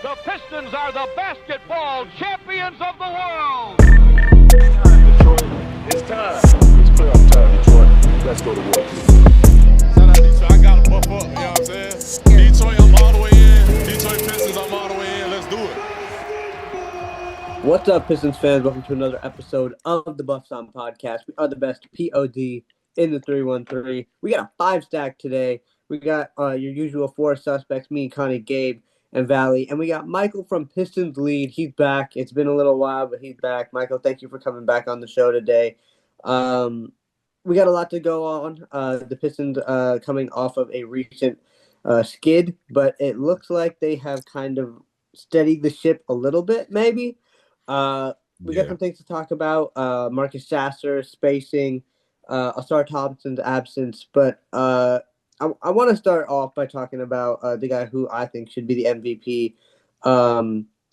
The Pistons are the basketball champions of the world. Detroit, it's time. It's playoff time, Detroit. Let's go to work. Shout out Detroit. I got to buff up, you know what I'm saying? Detroit, I'm all the way in. Detroit Pistons, I'm all the way in. Let's do it. What's up, Pistons fans? Welcome to another episode of the Buffs On Podcast. We are the best POD in the 313. We got a 5-stack today. We got your usual 4 suspects, me, Connie, Gabe, and Valley. And we got Michael from Pistons Lead. He's back. It's been a little while, but he's back. Michael, thank you for coming back on the show today. We got a lot to go on. The Pistons coming off of a recent skid, but it looks like they have kind of steadied the ship a little bit, maybe. We got some things to talk about. Marcus Sasser, spacing, Asar Thompson's absence, but I want to start off by talking about the guy who I think should be the MVP,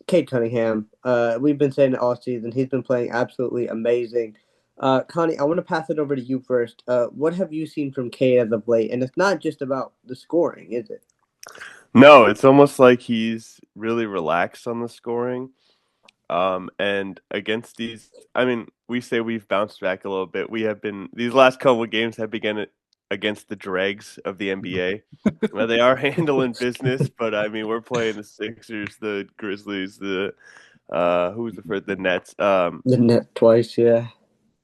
Cade Cunningham. We've been saying it all season. He's been playing absolutely amazing. Connie, I want to pass it over to you first. What have you seen from Cade as of late? And it's not just about the scoring, is it? No, it's almost like he's really relaxed on the scoring. And against these, I mean, we say we've bounced back a little bit. We have been, these last couple of games have begun against the dregs of the NBA. Well, they are handling business, but I mean, we're playing the Sixers, the Grizzlies, the who's the first, the Nets. The net twice, yeah.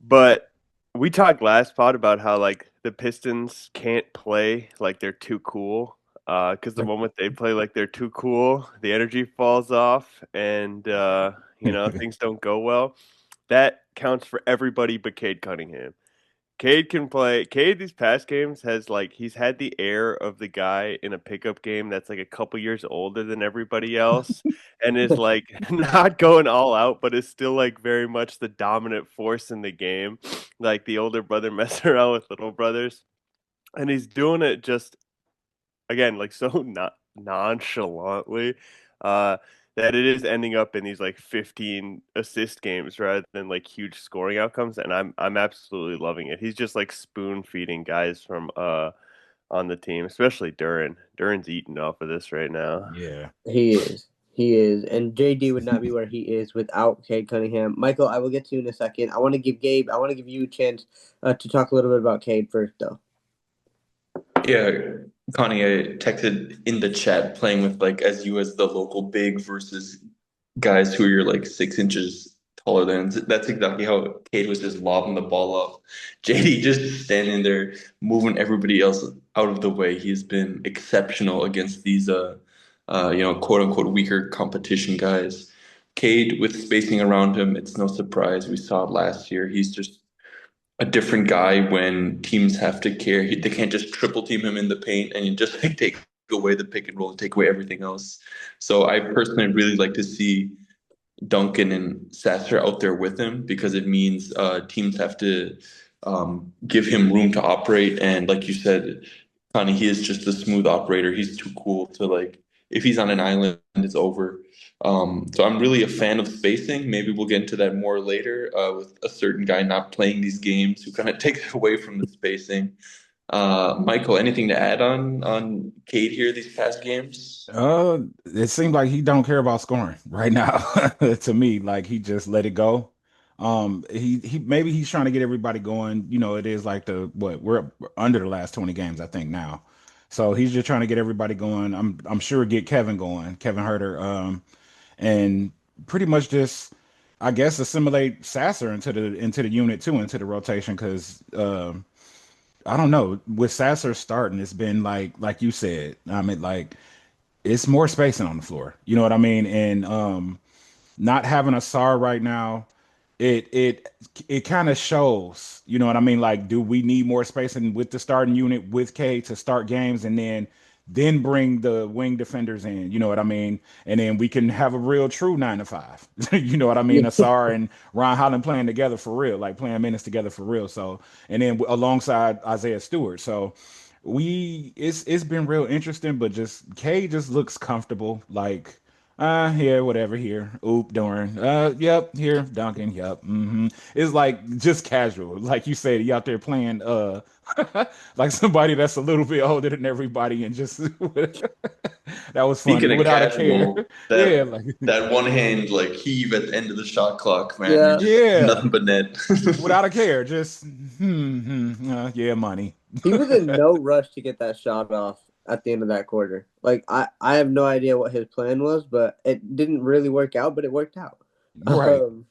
But we talked last pod about how like the Pistons can't play like they're too cool. Because the moment they play like they're too cool, the energy falls off, and things don't go well. That counts for everybody but Cade Cunningham. Cade can play. Cade these past games he's had the air of the guy in a pickup game that's like a couple years older than everybody else, and is like not going all out, but is still like very much the dominant force in the game, like the older brother messing around with little brothers, and he's doing it just again like so not nonchalantly. That it is ending up in these like 15 assist games rather than like huge scoring outcomes, and I'm absolutely loving it. He's just like spoon feeding guys from on the team, especially Duran. Duran's eating off of this right now. Yeah, He is, and JD would not be where he is without Cade Cunningham. Michael, I will get to you in a second. I want to give you a chance to talk a little bit about Cade first, though. Yeah, Connie, I texted in the chat playing with as the local big versus guys who are like 6 inches taller than. That's exactly how Cade was just lobbing the ball up. JD just standing there, moving everybody else out of the way. He's been exceptional against these quote unquote weaker competition guys. Cade with spacing around him, it's no surprise. We saw it last year. He's just a different guy when teams have to care. They can't just triple team him in the paint and you just take away the pick and roll and take away everything else. So I personally really like to see Duncan and Sasser out there with him because it means teams have to give him room to operate. And like you said, Connie, he is just a smooth operator. He's too cool to if he's on an island, it's over. So I'm really a fan of spacing. Maybe we'll get into that more later with a certain guy not playing these games who kind of takes away from the spacing. Michael, anything to add on Cade here these past games? it seems like he don't care about scoring right now. To me, like he just let it go. He maybe he's trying to get everybody going. It is like we're under the last 20 games, I think now. So he's just trying to get everybody going. I'm sure get Kevin going, Kevin Herter, and pretty much just I guess assimilate Sasser into the unit too, into the rotation because I don't know. With Sasser starting, it's been like you said. I mean, it's more spacing on the floor. You know what I mean? And not having a SAR right now, it kind of shows. You know what I mean? Like, do we need more spacing with the starting unit with K to start games, and then bring the wing defenders in? You know what I mean? And then we can have a real true 9 to 5. You know what I mean? Asar and Ron Holland playing together for real, like playing minutes together for real. So, and then alongside Isaiah Stewart. So it's been real interesting, but just K just looks comfortable. Like Yeah, whatever here. Oop, darn. Yep, here, Duncan, yep. It's like just casual. Like you said, you out there playing like somebody that's a little bit older than everybody and just that was funny Speaking of without a care. casual, Yeah, like that one hand like heave at the end of the shot clock, man, you're Yeah. just yeah, nothing but net. without a care. Just yeah, money. He was in no rush to get that shot off at the end of that quarter. Like I have no idea what his plan was, but it didn't really work out, but it worked out. Right. Um,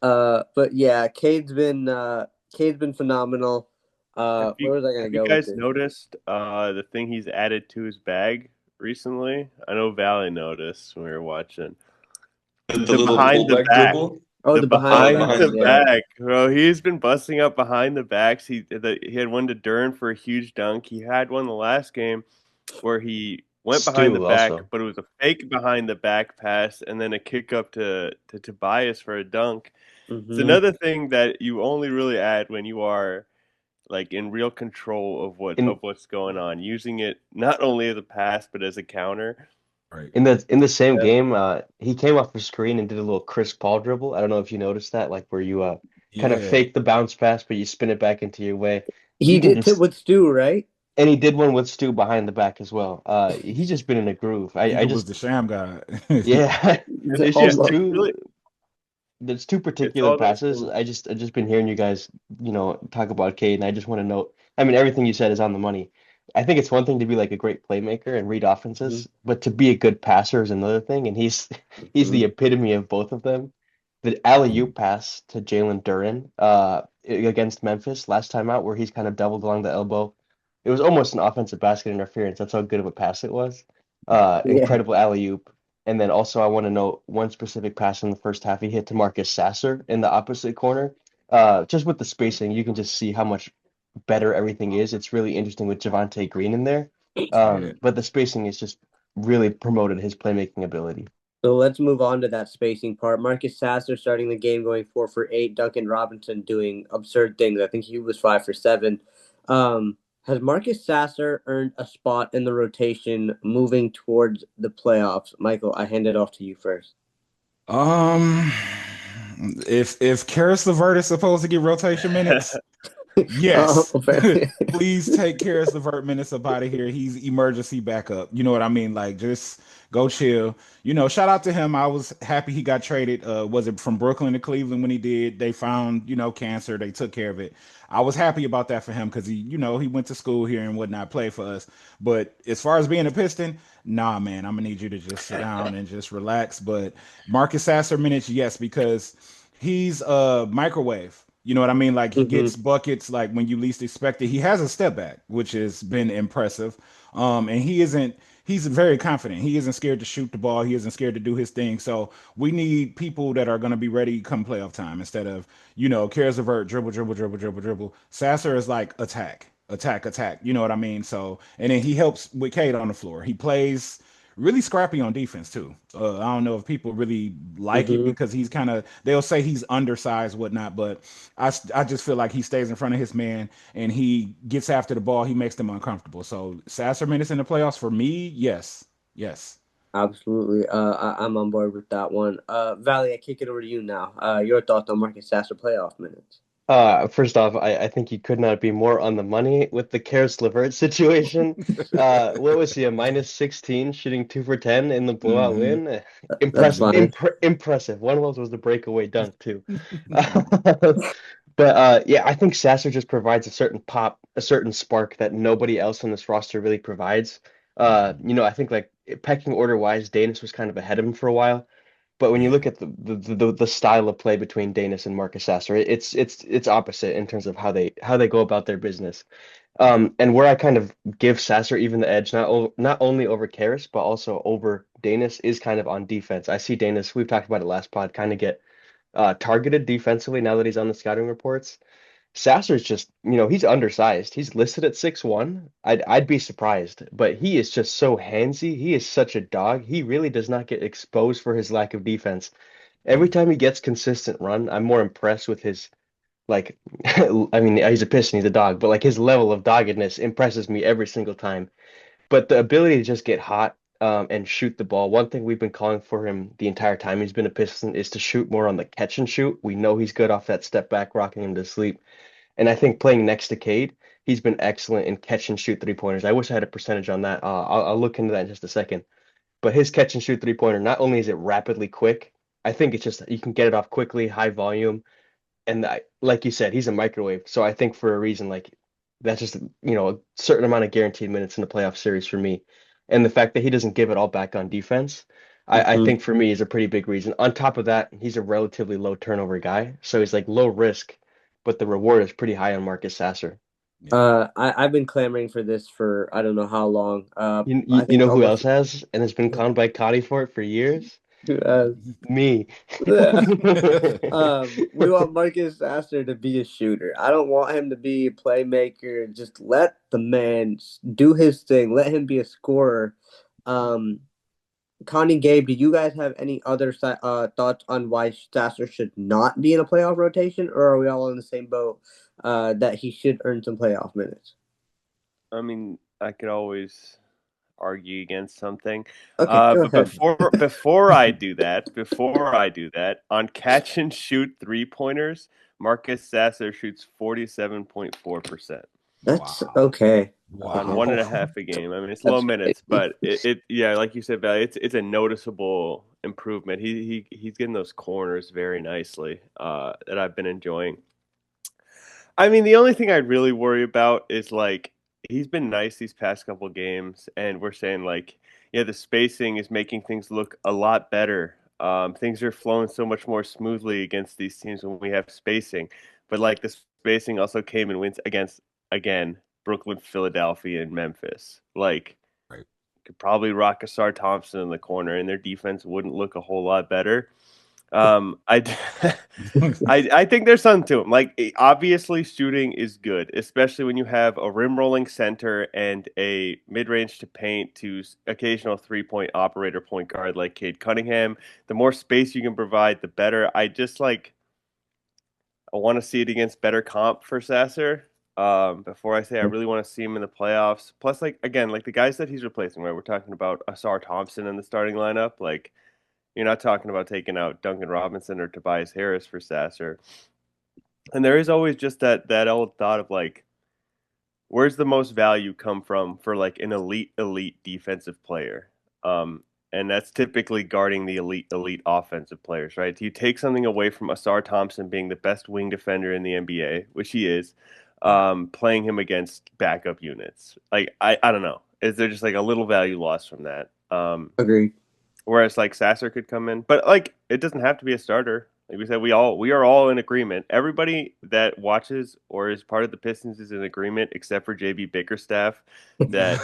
but yeah, Cade's been phenomenal. Where was I gonna Have you go with guys this? noticed the thing he's added to his bag recently? I know Valley noticed when we were watching. The The little behind the pullback back. dribble. Oh, The the behind the Oh, behind back. behind the the Yeah. back. back, bro. He's been busting up behind the backs. He had one to Dern for a huge dunk. He had one the last game where he went behind the Stu back, also. but it was a fake behind the back pass and then a kick up to Tobias for a dunk. It's Mm-hmm. another thing that you only really add when you are like in real control of In what's going on, using it not only as a pass but as a counter. Right. in the same Yeah. game, he came off the screen and did a little Chris Paul dribble. I don't know if you noticed that, like where you kind of Yeah. fake the bounce pass, but you spin it back into your way. He You can did tip just with Stu, right? and he did one with Stu behind the back as well. He's just been in a groove. I Either was just the sham god. yeah, And it's yeah, just Almost. it's two. really There's two it's particular all those passes. things. I just been hearing you guys, talk about Cade, and I just want to note. I mean, everything you said is on the money. I think it's one thing to be like a great playmaker and read Mm-hmm. offenses, but to be a good passer is another thing, and he's he's Mm-hmm. the epitome of both of them. The alley-oop pass to Jalen Duren against Memphis last time out, where he's kind of doubled along the elbow. It was almost an offensive basket interference. That's how good of a pass it was. Yeah. Incredible alley-oop. And then also I want to note one specific pass in the first half he hit to Marcus Sasser in the opposite corner. Just with the spacing, you can just see how much better everything is. It's really interesting with Javante Green in there. Yeah. But the spacing is just really promoted his playmaking ability. So let's move on to that spacing part. Marcus Sasser starting the game going 4 for 8. Duncan Robinson doing absurd things. I think he was 5 for 7. Has Marcus Sasser earned a spot in the rotation moving towards the playoffs? Michael, I hand it off to you first. Um, if Karis LeVert is supposed to get rotation minutes, yes. Fair. Please take Karis LeVert minutes up out of here. He's emergency backup. You know what I mean? Like just go chill. Shout out to him. I was happy he got traded. Was it from Brooklyn to Cleveland when he did? They found, cancer. They took care of it. I was happy about that for him because he went to school here and whatnot, play for us. But as far as being a Piston, nah, man, I'm gonna need you to just sit down and just relax. But Marcus Sasser minutes, yes, because he's a microwave. You know what I mean? Like he Mm-hmm. gets buckets like when you least expect it. He has a step back, which has been impressive. And he's very confident. He isn't scared to shoot the ball. He isn't scared to do his thing. So we need people that are going to be ready come playoff time instead of, Karis LeVert, dribble, dribble, dribble, dribble, dribble. Sasser is like attack, attack, attack. You know what I mean? So, and then he helps with Cade on the floor. He plays really scrappy on defense too. I don't know if people really like it Mm-hmm. because they'll say he's undersized, whatnot, but I just feel like he stays in front of his man and he gets after the ball. He makes them uncomfortable. So Sasser minutes in the playoffs for me, yes, yes. Absolutely. I'm on board with that one. Valley, I kick it over to you now. Your thoughts on Marcus Sasser playoff minutes? First off, I think you could not be more on the money with the Karis LeVert situation. What was he, a minus 16, shooting 2 for 10 in the blowout Hmm. win? That's fine. Impressive. One of those was the breakaway dunk too. But yeah, I think Sasser just provides a certain pop, a certain spark that nobody else on this roster really provides. I think like pecking order wise, Danis was kind of ahead of him for a while. But when you Yeah. look at the style of play between Danis and Marcus Sasser, it's opposite in terms of how they go about their business. And where I kind of give Sasser even the edge, not only over Karras, but also over Danis, is kind of on defense. I see Danis, we've talked about it last pod, kind of get targeted defensively now that he's on the scouting reports. Sasser's just, he's undersized. He's listed at 6'1". I'd be surprised, but he is just so handsy. He is such a dog. He really does not get exposed for his lack of defense. Every time he gets consistent run, I'm more impressed with his like I mean, he's a piston, he's a dog, but like his level of doggedness impresses me every single time. But the ability to just get hot, and shoot the ball. One thing we've been calling for him the entire time he's been a Piston is to shoot more on the catch and shoot. We know he's good off that step back, rocking him to sleep. And I think playing next to Cade, he's been excellent in catch and shoot 3-pointers. I wish I had a percentage on that. I'll look into that in just a second. But his catch and shoot 3-pointer, not only is it rapidly quick, I think it's just you can get it off quickly, high volume, and like you said, he's a microwave. So I think for a reason like that's just a certain amount of guaranteed minutes in the playoff series for me. And the fact that he doesn't give it all back on defense, I think for me is a pretty big reason. On top of that, he's a relatively low turnover guy, so he's like low risk, but the reward is pretty high on Marcus Sasser. I've been clamoring for this for I don't know how long. I You think know who else almost has and has been conned by Cotty for it for years? Me. We want Marcus Sasser to be a shooter. I don't want him to be a playmaker. Just let the man do his thing. Let him be a scorer. Connie, Gabe, do you guys have any other thoughts on why Sasser should not be in a playoff rotation, or are we all in the same boat that he should earn some playoff minutes? I mean, I could always argue against something. Okay, go but ahead. before I do that, on catch and shoot 3-pointers, Marcus Sasser shoots 47.4%. That's okay. On 1.5 a game. I mean, it's low minutes, but it yeah, like you said, Val, it's a noticeable improvement. He's getting those corners very nicely that I've been enjoying. I mean, the only thing I'd really worry about is like he's been nice these past couple games, and we're saying like, yeah, the spacing is making things look a lot better. Things are flowing so much more smoothly against these teams when we have spacing. But like the spacing also came in wins against again Brooklyn, Philadelphia, and Memphis. Like could probably rock Asar Thompson in the corner, and their defense wouldn't look a whole lot better. I think there's something to him. Like obviously, shooting is good, especially when you have a rim rolling center and a mid range to paint to occasional 3-point operator point guard like Cade Cunningham. The more space you can provide, the better. I want to see it against better comp for Sasser. Before I say I really want to see him in the playoffs. Plus, like again, like the guys that he's replacing, right? We're talking about Asar Thompson in the starting lineup, like. You're not talking about taking out Duncan Robinson or Tobias Harris for Sasser. And there is always just that old thought of like, where's the most value come from for like an elite defensive player? And that's typically guarding the elite offensive players, right? Do you take something away from Asar Thompson being the best wing defender in the NBA, which he is, playing him against backup units? Like I don't know. Is there just like a little value loss from that? Agreed. Whereas like Sasser could come in, but like it doesn't have to be a starter. Like we said, we are all in agreement. Everybody that watches or is part of the Pistons is in agreement, except for JB Bickerstaff, that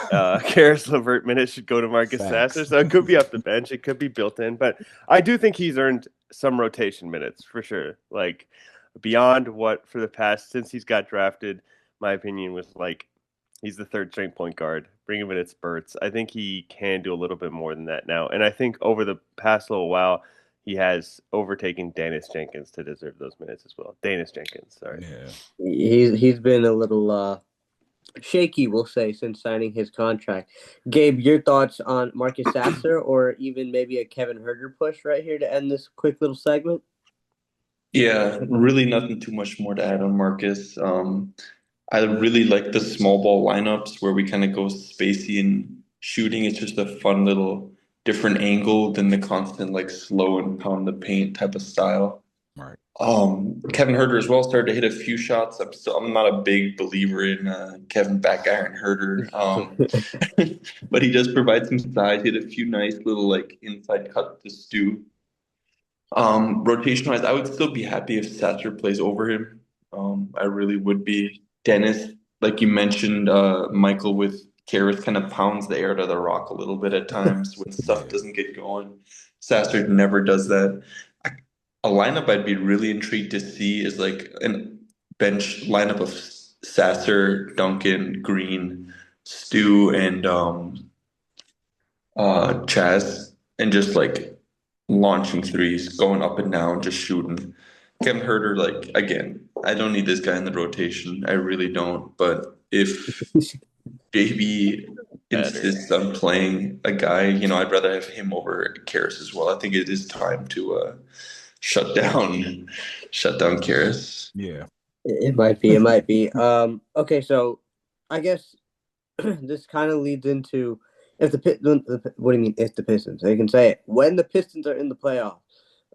Karis LeVert minutes should go to Marcus Sasser. So it could be off the bench, it could be built in, but I do think he's earned some rotation minutes for sure. Like beyond what for the past since he's got drafted, my opinion was like he's the third string point guard. Bring him in at spurts. I think he can do a little bit more than that now. And I think over the past little while, he has overtaken Dennis Jenkins to deserve those minutes as well. Dennis Jenkins, sorry. Yeah. He's been a little shaky, we'll say, since signing his contract. Gabe, your thoughts on Marcus Sasser or even maybe a Kevin Huerter push right here to end this quick little segment? Yeah, really nothing too much more to add on Marcus. I really like the small ball lineups where we kind of go spacey and shooting. It's just a fun little different angle than the constant like slow and pound the paint type of style. Right. Kevin Huerter as well started to hit a few shots. I'm not a big believer in Kevin Back Iron Huerter, but he does provide some size. He had a few nice little like inside cut to Stu. Rotation wise, I would still be happy if Sasser plays over him. I really would be. Dennis, like you mentioned, Michael with Karras kind of pounds the air to the rock a little bit at times when stuff doesn't get going. Sasser never does that. A lineup I'd be really intrigued to see is like a bench lineup of Sasser, Duncan, Green, Stu, and Chaz, and just like launching threes, going up and down, just shooting. Kevin Huerter, like again, I don't need this guy in the rotation. I really don't. But if JB better. insists on playing a guy, I'd rather have him over Karras as well. I think it is time to shut down shut down Karras. Yeah. It might be. It might be. Okay, so I guess this kind of leads into if the what do you mean if the Pistons? So you can say it when the Pistons are in the playoffs.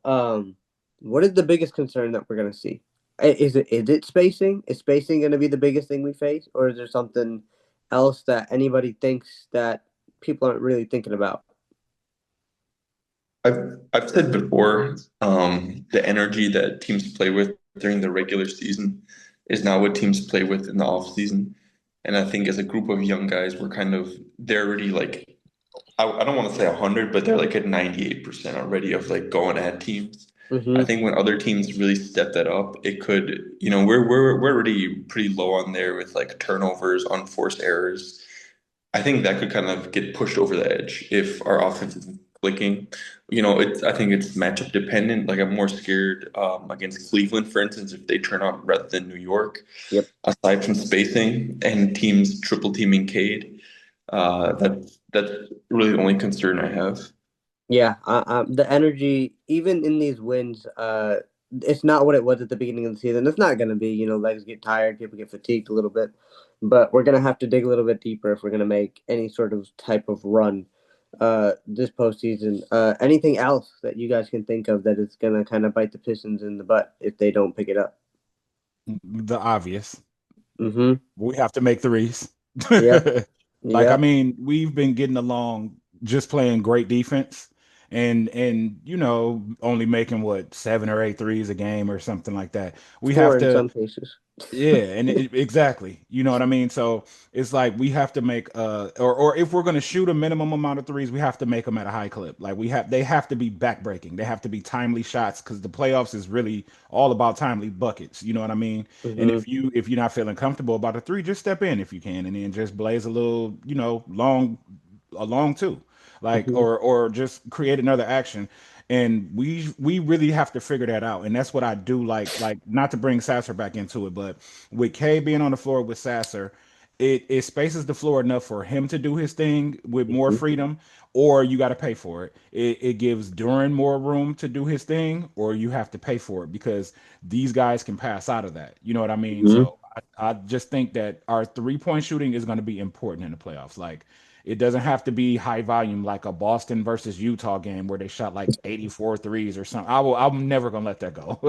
Um, what is the biggest concern that we're gonna see? Is it spacing? Is spacing going to be the biggest thing we face, or is there something else that anybody thinks that people aren't really thinking about? I've said before, the energy that teams play with during the regular season is not what teams play with in the off season. And I think as a group of young guys, they're already like, I don't want to say 100, but they're like at 98% already of like going at teams. I Mm-hmm. think when other teams really step that up, it could, we're already pretty low on there with like turnovers, unforced errors. I think that could kind of get pushed over the edge if our offense isn't clicking. I think it's matchup dependent. Like I'm more scared against Cleveland, for instance, if they turn on rather than New York. Yep. Aside from spacing and teams triple teaming Cade, that's really the only concern I have. Yeah. The energy, even in these wins, it's not what it was at the beginning of the season. It's not going to be. Legs get tired, people get fatigued a little bit, but we're going to have to dig a little bit deeper if we're going to make any sort of type of run this postseason. Anything else that you guys can think of that is going to kind of bite the Pistons in the butt if they don't pick it up? The obvious. Mm-hmm. We have to make threes. Yep. Like, I Yep. mean, we've been getting along just playing great defense and only making what 7 or 8 threes a game or something like that. We have Four in to some cases. yeah, and exactly. You know what I mean? So it's like we have to make or if we're going to shoot a minimum amount of threes, we have to make them at a high clip. Like they have to be backbreaking. They have to be timely shots cuz the playoffs is really all about timely buckets, you know what I mean? And Mm-hmm. if you're not feeling comfortable about a three, just step in if you can and then just blaze a little, a long two. Like Mm-hmm. or just create another action and we really have to figure that out and that's what I do like not to bring Sasser back into it but with K being on the floor with Sasser it spaces the floor enough for him to do his thing with more Mm-hmm. freedom or you got to pay for it. It gives Duran more room to do his thing or you have to pay for it because these guys can pass out of that, you know what I mean? Mm-hmm. So I just think that our 3-point shooting is going to be important in the playoffs. Like it doesn't have to be high volume like a Boston versus Utah game where they shot like 84 threes or something. I'm never gonna let that go.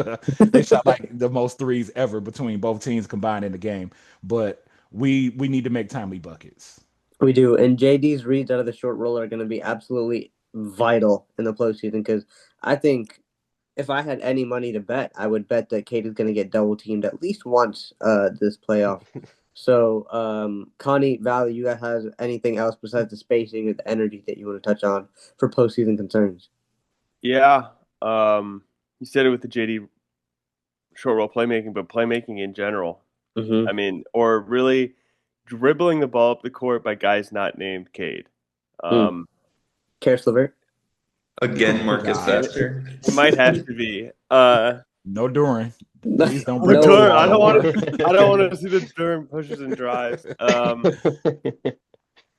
They shot like the most threes ever between both teams combined in the game. But we need to make timely buckets. We do, and JD's reads out of the short roll are going to be absolutely vital in the postseason because I think if I had any money to bet, I would bet that Cade is going to get double teamed at least once this playoff. So, Connie, Valley, you guys have anything else besides the spacing or the energy that you want to touch on for postseason concerns? Yeah. You said it with the JD short roll playmaking, but playmaking in general. Mm-hmm. I mean, or really dribbling the ball up the court by guys not named Cade. Mm. It, Karis LeVert? Again, Oh Marcus God. Sasser. it might have to be. No Duran. Please don't bring No, Return. Duran I don't in. want to. I don't want to see the Durham pushes and drives.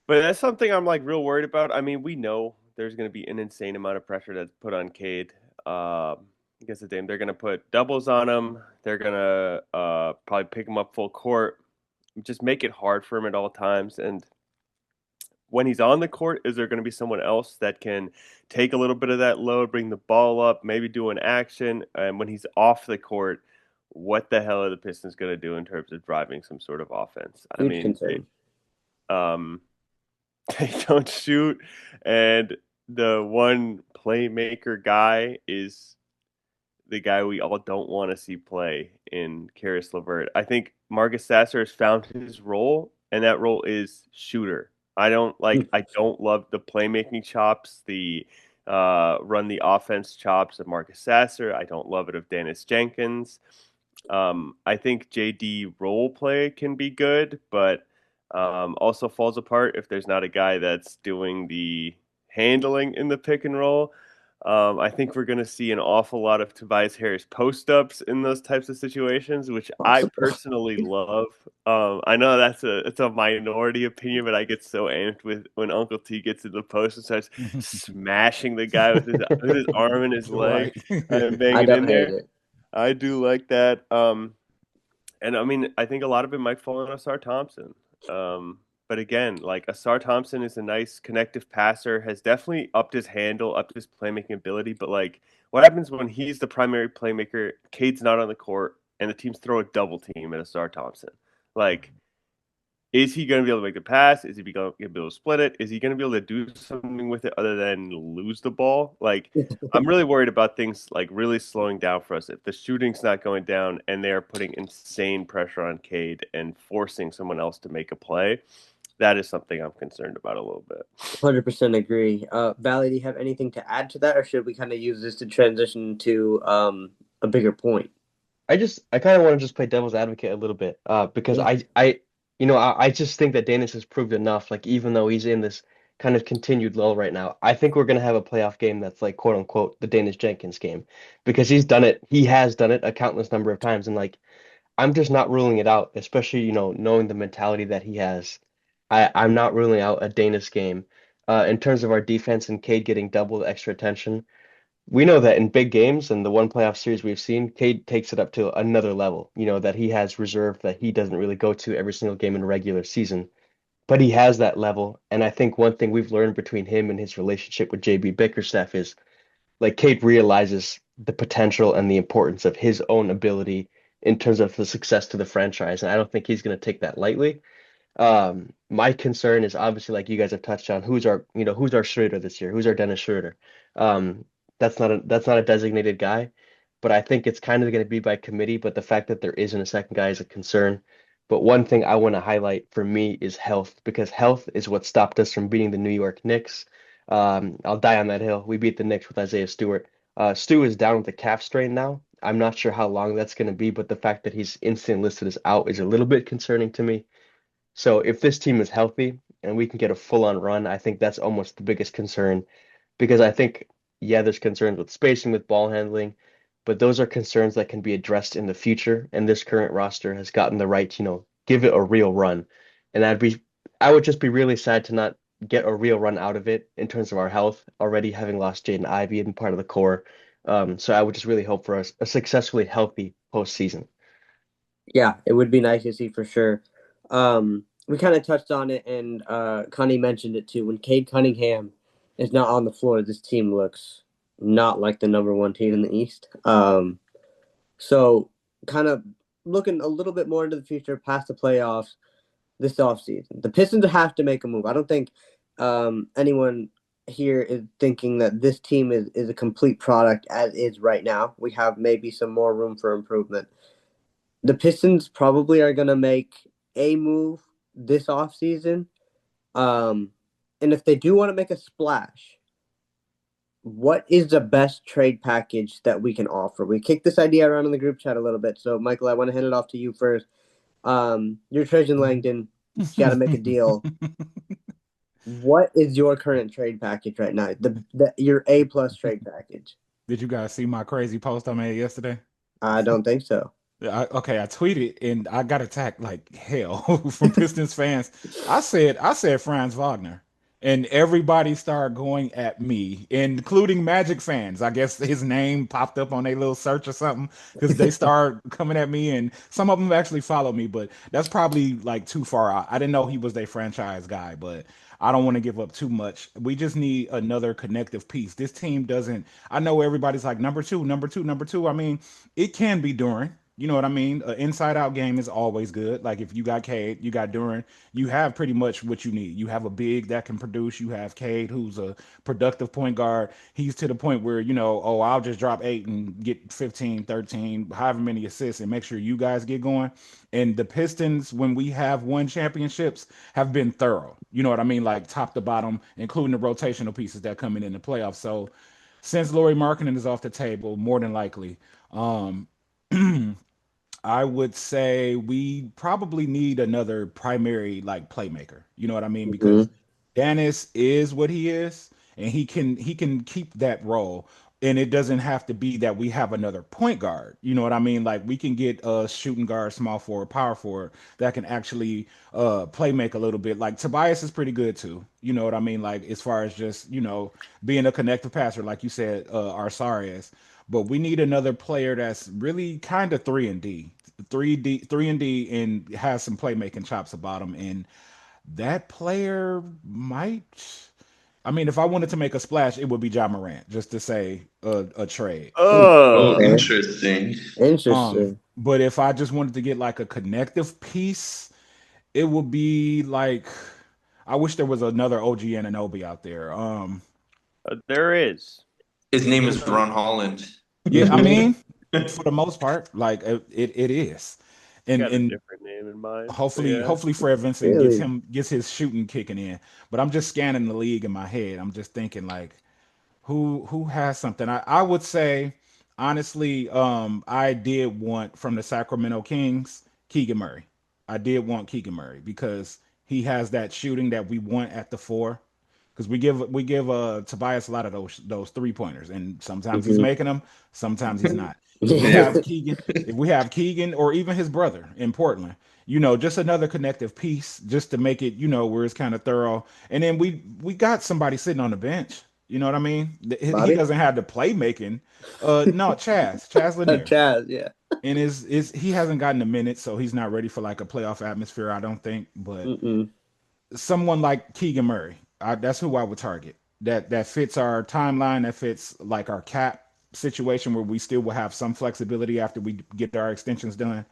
But that's something I'm like real worried about. I mean, we know there's going to be an insane amount of pressure that's put on Cade. Against the Dame, they're going to put doubles on him. They're going to probably pick him up full court, just make it hard for him at all times. And when he's on the court, is there going to be someone else that can take a little bit of that load, bring the ball up, maybe do an action? And when he's off the court, what the hell are the Pistons going to do in terms of driving some sort of offense? I huge mean, concern. um, they don't shoot, and the one playmaker guy is the guy we all don't want to see play in Karis LeVert. I think Marcus Sasser has found his role, and that role is shooter. I don't love the playmaking chops, the run the offense chops of Marcus Sasser. I don't love it of Dennis Jenkins. I think JD role play can be good, but also falls apart if there's not a guy that's doing the handling in the pick and roll. I think we're going to see an awful lot of Tobias Harris post-ups in those types of situations, which I personally love. I know it's a minority opinion, but I get so amped with when Uncle T gets in the post and starts smashing the guy with his arm and his leg Right. and I banging don't in hate there. it. I do like that. And I mean, I think a lot of it might fall on Asar Thompson. But again, like Asar Thompson is a nice connective passer, has definitely upped his handle, upped his playmaking ability. But like, what happens when he's the primary playmaker, Cade's not on the court, and the teams throw a double team at Asar Thompson? Like, is he going to be able to make the pass? Is he going to be able to split it? Is he going to be able to do something with it other than lose the ball? Like, I'm really worried about things like really slowing down for us. If the shooting's not going down and they're putting insane pressure on Cade and forcing someone else to make a play, that is something I'm concerned about a little bit. 100% agree. Valley, do you have anything to add to that, or should we kind of use this to transition to a bigger point? I kind of want to just play devil's advocate a little bit, because Yeah. I just think that Danis has proved enough. Like, even though he's in this kind of continued lull right now, I think we're gonna have a playoff game that's like, quote unquote, the Danis Jenkins game, because he's done it. He has done it a countless number of times, and like, I'm just not ruling it out, especially, knowing the mentality that he has. I'm not ruling out a Danis game. In terms of our defense and Cade getting double the extra attention, we know that in big games and the one playoff series we've seen, Cade takes it up to another level, that he has reserved that he doesn't really go to every single game in a regular season. But he has that level. And I think one thing we've learned between him and his relationship with JB Bickerstaff is, like, Cade realizes the potential and the importance of his own ability in terms of the success to the franchise. And I don't think he's going to take that lightly. My concern is obviously, like you guys have touched on, who's our Schroeder this year? Who's our Dennis Schroeder? Um, that's not a designated guy, but I think it's kind of going to be by committee. But the fact that there isn't a second guy is a concern. But one thing I want to highlight for me is health, because health is what stopped us from beating the New York Knicks. I'll die on that hill. We beat the Knicks with Isaiah Stewart. Stu is down with a calf strain now. I'm not sure how long that's going to be, but the fact that he's instantly listed as out is a little bit concerning to me. So if this team is healthy and we can get a full-on run, I think that's almost the biggest concern, because I think, yeah, there's concerns with spacing, with ball handling, but those are concerns that can be addressed in the future. And this current roster has gotten the right, give it a real run. And I would just be really sad to not get a real run out of it in terms of our health, already having lost Jaden Ivey and part of the core. So I would just really hope for a successfully healthy postseason. Yeah, it would be nice to see for sure. We kind of touched on it, and Connie mentioned it too. When Cade Cunningham is not on the floor, this team looks not like the number one team in the East. So kind of looking a little bit more into the future, past the playoffs, this offseason. The Pistons have to make a move. I don't think anyone here is thinking that this team is a complete product as is right now. We have maybe some more room for improvement. The Pistons probably are going to make a move this offseason. And if they do want to make a splash, what is the best trade package that we can offer? We kicked this idea around in the group chat a little bit. So, Michael, I want to hand it off to you first. You're Trajan Langdon. You got to make a deal. What is your current trade package right now? Your A+ trade package. Did you guys see my crazy post I made yesterday? I don't think so. I tweeted and I got attacked like hell from Pistons fans. I said Franz Wagner, and everybody started going at me, including Magic fans. I guess his name popped up on a little search or something, because they started coming at me, and some of them actually followed me, but that's probably like too far out. I didn't know he was their franchise guy, but I don't want to give up too much. We just need another connective piece. This team doesn't. I know everybody's like number two, number two, number two. I mean, it can be Duran. You know what I mean? An inside out game is always good. Like, if you got Cade, you got Duran, you have pretty much what you need. You have a big that can produce. You have Cade, who's a productive point guard. He's to the point where, oh, I'll just drop 8 and get 15, 13, however many assists, and make sure you guys get going. And the Pistons, when we have won championships, have been thorough. You know what I mean? Like, top to bottom, including the rotational pieces that come in the playoffs. So since Lauri Markkanen is off the table, more than likely, I would say we probably need another primary like playmaker. You know what I mean? Mm-hmm. Because Dennis is what he is, and he can keep that role. And it doesn't have to be that we have another point guard. You know what I mean? Like we can get a shooting guard, small forward, power forward that can actually play make a little bit. Like Tobias is pretty good too. You know what I mean? Like as far as just being a connective passer, like you said, Arsarias. But we need another player that's really kind of 3 and D, and has some playmaking chops about him. And that player might. I mean, if I wanted to make a splash, it would be John Morant, just to say a trade. Oh, Oh, Okay. interesting. Interesting. But if I just wanted to get like a connective piece, it would be like I wish there was another OG Anunoby out there. there is. His name is Ron Holland. Yeah, I mean, for the most part, like it is, and Got a and different name in mind. But hopefully yeah. hopefully Fred Vincent Really? gets his shooting kicking in. But I'm just scanning the league in my head. I'm just thinking like who has something. I would say honestly, I did want from the Sacramento Kings Keegan Murray. I did want Keegan Murray because he has that shooting that we want at the four. Because we give Tobias a lot of those 3 pointers, and sometimes he's Hmm. making them, sometimes he's not. If we Yeah. have Keegan, or even his brother in Portland, just another connective piece, just to make it, where it's kind of thorough. And then we got somebody sitting on the bench. You know what I mean? He Bobby? doesn't have the playmaking. No, Chaz Lanier, Chaz, yeah. and is he hasn't gotten a minute, so he's not ready for like a playoff atmosphere, I don't think. But Mm-mm. someone like Keegan Murray. That's who I would target. That fits our timeline. That fits like our cap situation where we still will have some flexibility after we get our extensions done.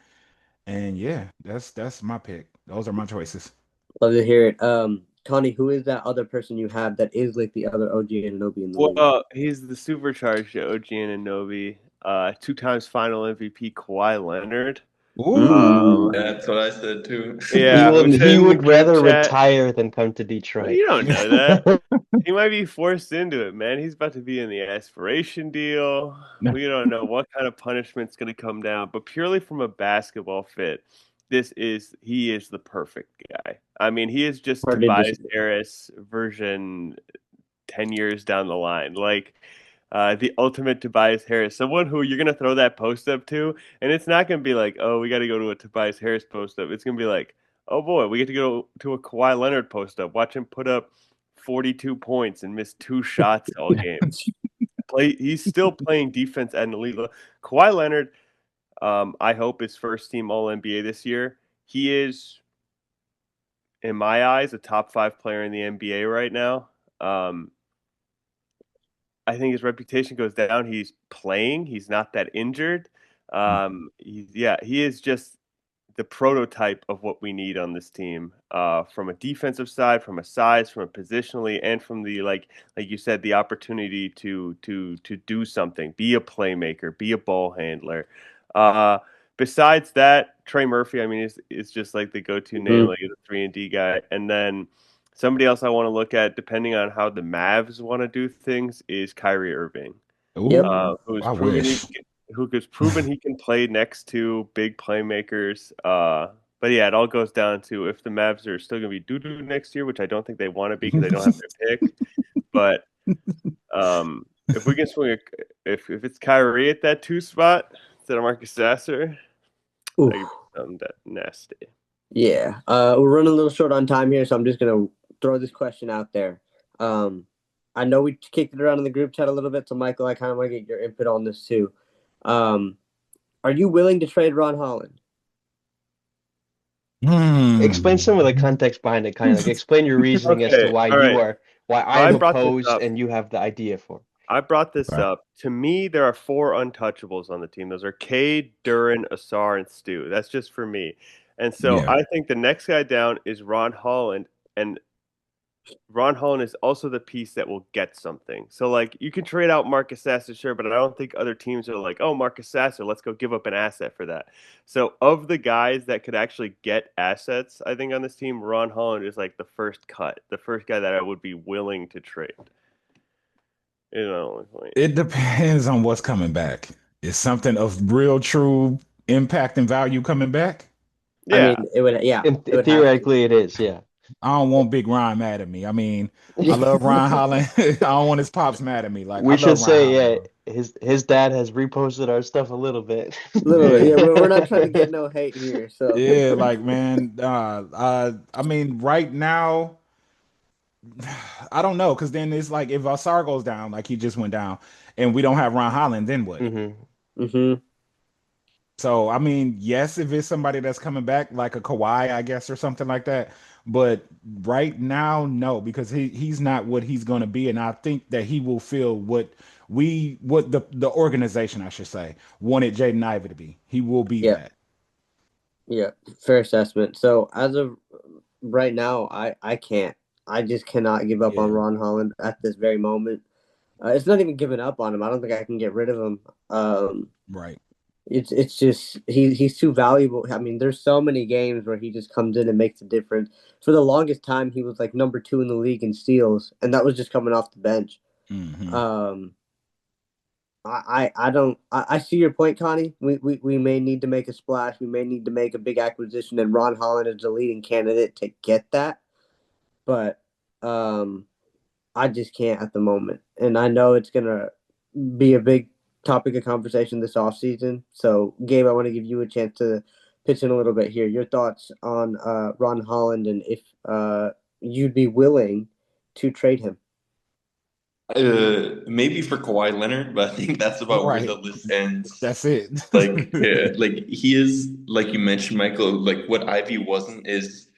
And yeah, that's my pick. Those are my choices. Love to hear it. Connie, who is that other person you have that is like the other OG Anunoby in the league? Well, he's the supercharged OG Anunoby, 2 times Final MVP Kawhi Leonard. Ooh. That's what I said too. Yeah, who said He in the would group rather chat? retire than come to Well, Detroit. you don't know that. He might be forced into it, man. He's about to be in the aspiration deal. We don't know what kind of punishment's going to come down, but purely from a basketball fit, he is the perfect guy. I mean, he is just Hard to Tobias disagree. Harris version 10 years down the line. Like the ultimate Tobias Harris, someone who you're going to throw that post up to, and it's not going to be like, oh, we got to go to a Tobias Harris post up. It's going to be like, oh boy, we get to go to a Kawhi Leonard post up. Watch him put up 42 points and miss 2 shots all game. He's still playing defense at an elite level. Kawhi Leonard, I hope is first team All NBA this year. He is, in my eyes, a top 5 player in the NBA right now. I think his reputation goes down. He's playing. He's not that injured. He is just the prototype of what we need on this team, from a defensive side, from a size, from a positionally, and from the like you said, the opportunity to do something, be a playmaker, be a ball handler. Besides that, Trey Murphy, I mean, is just like the go-to name, Mhm. like the 3 and D guy, and then. Somebody else I want to look at, depending on how the Mavs want to do things, is Kyrie Irving, Yep. who's I proven wish. he can play next to big playmakers. But yeah, it all goes down to if the Mavs are still going to be doo-doo next year, which I don't think they want to be because they don't have their pick. But if we can if it's Kyrie at that 2 spot instead of Marcus Sasser, Ooh. that could be something nasty. Yeah. We're running a little short on time here, so I'm just gonna throw this question out there. I know we kicked it around in the group chat a little bit, so Michael, I kind of want to get your input on this too. Are you willing to trade Ron Holland? Explain some of the context behind it, kind of like explain your reasoning as to Okay, why all right. why So I I'm brought this opposed up. and you have the idea for. I brought this Right. up. To me, there are 4 untouchables on the team. Those are Cade, Duran, Asar, and Stu. That's just for me. And so Yeah. I think the next guy down is Ron Holland. And Ron Holland is also the piece that will get something. So, like, you can trade out Marcus Sasser, sure, but I don't think other teams are like, oh, Marcus Sasser, let's go give up an asset for that. So, of the guys that could actually get assets, I think on this team, Ron Holland is like the first cut, the first guy that I would be willing to trade. It depends on what's coming back. Is something of real true impact and value coming back? I Yeah. mean, it would. Yeah, And it would have to. theoretically, it is, yeah. I don't want Big Ron mad at me. I mean, I love Ron Holland. I don't want his pops mad at me. Like I We should love Ron say, Holland, yeah, bro. his dad has reposted our stuff a little bit. Little bit, yeah. Yeah. We're not trying to get no hate here. So Yeah, like man, I mean, right now, I don't know, because then it's like if Asar goes down, like he just went down, and we don't have Ron Holland, then what? hmm hmm So I mean, yes, if it's somebody that's coming back, like a Kawhi, I guess, or something like that. But right now, no, because he's not what he's going to be, and I think that he will feel what the organization, I should say, wanted Jaden Ivey to be. He will be yeah, that. yeah, fair assessment. So as of right now, I can't. I just cannot give up on Yeah, Ron Holland at this very moment. It's not even giving up on him. I don't think I can get rid of him. right. It's just he's too valuable. I mean, there's so many games where he just comes in and makes a difference. For the longest time, he was like number 2 in the league in steals, and that was just coming off the bench. Hmm. Um, I don't I see your point, Connie. We may need to make a splash. We may need to make a big acquisition, and Ron Holland is the leading candidate to get that. But I just can't at the moment, and I know it's gonna be a big topic of conversation this offseason. So, Gabe, I want to give you a chance to pitch in a little bit here. Your thoughts on Ron Holland and if you'd be willing to trade him. Maybe for Kawhi Leonard, but I think that's about where the Right. list ends. That's it. Like, yeah, like he is, like you mentioned, Michael. Like what Ivy wasn't is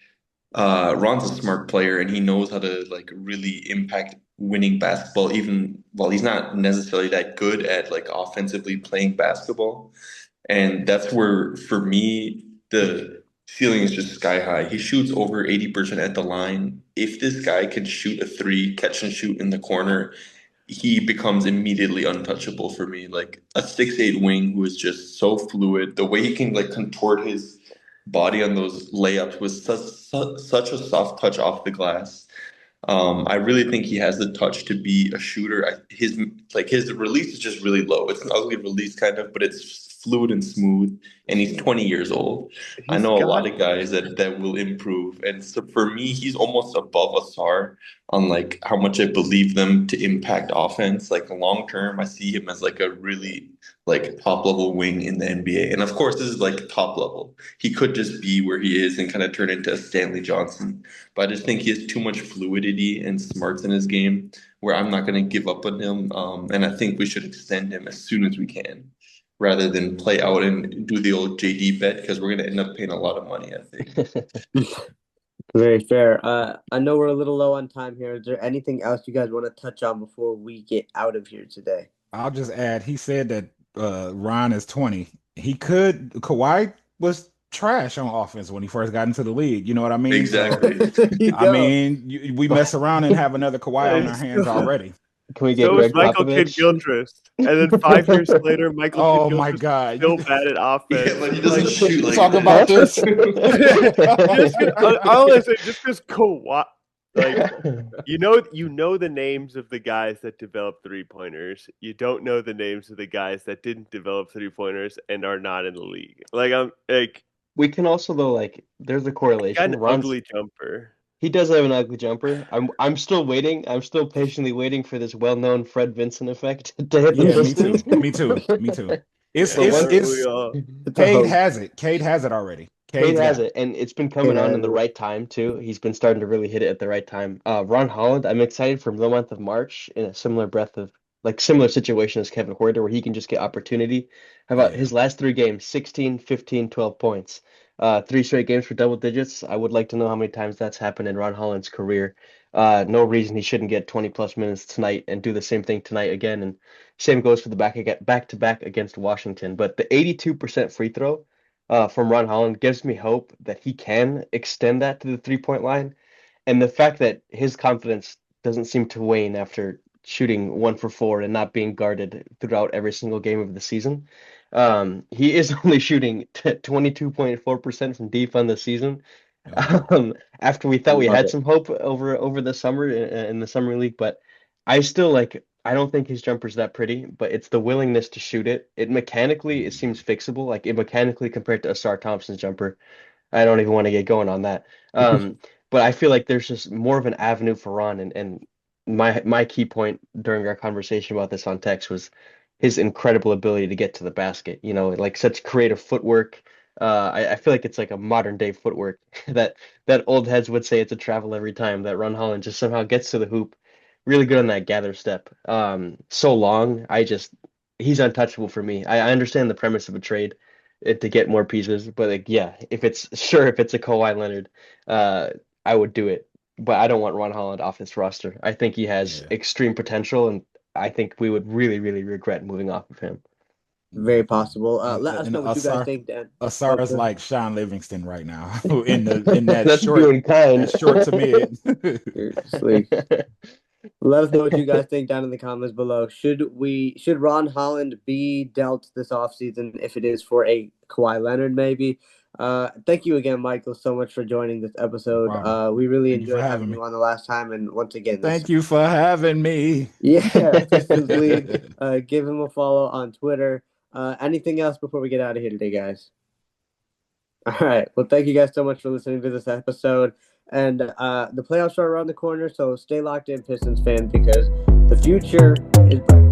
Ron's a smart player and he knows how to like really impact winning basketball, even while he's not necessarily that good at like offensively playing basketball. And that's where, for me, the ceiling is just sky high. He shoots over 80% at the line. If this guy can shoot a three, catch and shoot in the corner, he becomes immediately untouchable for me. Like a 6'8" wing who is just so fluid. The way he can like contort his body on those layups was such a soft touch off the glass. I really think he has the touch to be a shooter. His release is just really low. It's an ugly release kind of, but it's fluid and smooth. And he's 20 years old. I He's know a got lot of guys that will improve. And so for me, he's almost above Asar on like how much I believe them to impact offense. Like long term, I see him as like a really like top level wing in the NBA. And of course, this is like top level. He could just be where he is and kind of turn into a Stanley Johnson. But I just think he has too much fluidity and smarts in his game where I'm not going to give up on him. And I think we should extend him as soon as we can rather than play out and do the old JD bet because we're going to end up paying a lot of money, I think. Very fair. I know we're a little low on time here. Is there anything else you guys want to touch on before we get out of here today? I'll just add, he said that Ron is 20. Kawhi was trash on offense when he first got into the league. You know what I mean? So, Exactly. I mean, we mess around and have another Kawhi on our hands already. Can we get So is Greg Michael Kidd Popovich? Gilchrist. And then 5 years later, Michael Oh Kidd my Gilchrist is God. still bad at offense. Yeah, but he doesn't shoot like Talk that. about this. I want to say just because Kawhi, like you know the names of the guys that develop 3-pointers. You don't know the names of the guys that didn't develop 3-pointers and are not in the league. Like I'm like We can also though like there's a got correlation. an ugly jumper. He does have an ugly jumper. I'm still waiting. I'm still patiently waiting for this well-known Fred Vincent effect to hit the Yeah, me too. Pistons. Me too. Me too. It's Yeah, it's aren't we it's all? It's a Cade hoax. has it. Cade has it already. Cade Cade's has got it, and it's been coming Cade on has in the it. right time too. He's been starting to really hit it at the right time. Ron Holland, I'm excited for the month of March in a similar breath of like similar situation as Kevin Huerter, where he can just get opportunity. How about Yeah. his last 3 games, 16, 15, 12 points. 3 straight games for double digits. I would like to know how many times that's happened in Ron Holland's career. No reason he shouldn't get 20 plus minutes tonight and do the same thing tonight again. And same goes for the back to back against Washington. But the 82% free throw from Ron Holland gives me hope that he can extend that to the 3-point line. And the fact that his confidence doesn't seem to wane after shooting 1 for 4 and not being guarded throughout every single game of the season. He is only shooting 22.4% from deep on the season. Oh, After we I thought we love had it. some hope over the summer in the summer league, but I don't think his jumper's that pretty, but it's the willingness to shoot it. It seems fixable, like it mechanically compared to Asar Thompson's jumper. I don't even want to get going on that. But I feel like there's just more of an avenue for Ron, and my key point during our conversation about this on text was his incredible ability to get to the basket. You know, like such creative footwork. I feel like it's like a modern day footwork that old heads would say it's a travel every time. That Ron Holland just somehow gets to the hoop, really good on that gather step. So long, he's untouchable for me. I understand the premise of a trade to get more pieces, but like yeah, if it's a Kawhi Leonard, I would do it. But I don't want Ron Holland off this roster. I think he has extreme potential, and I think we would really, really regret moving off of him. Very possible. Let us know what you guys think, Dan. Asar is like Sean Livingston right now in that That's short, doing kind. that short to mid. Seriously. Let us know what you guys think down in the comments below. Should Ron Holland be dealt this offseason if it is for a Kawhi Leonard maybe? Thank you again, Michael, so much for joining this episode. We really enjoyed having you on the last time, and once again, thank you for having me. Yeah, Pistons Lead. Give him a follow on Twitter. Anything else before we get out of here today, guys? All right. Well, thank you guys so much for listening to this episode. And the playoffs are around the corner, so stay locked in, Pistons fan, because the future is bright.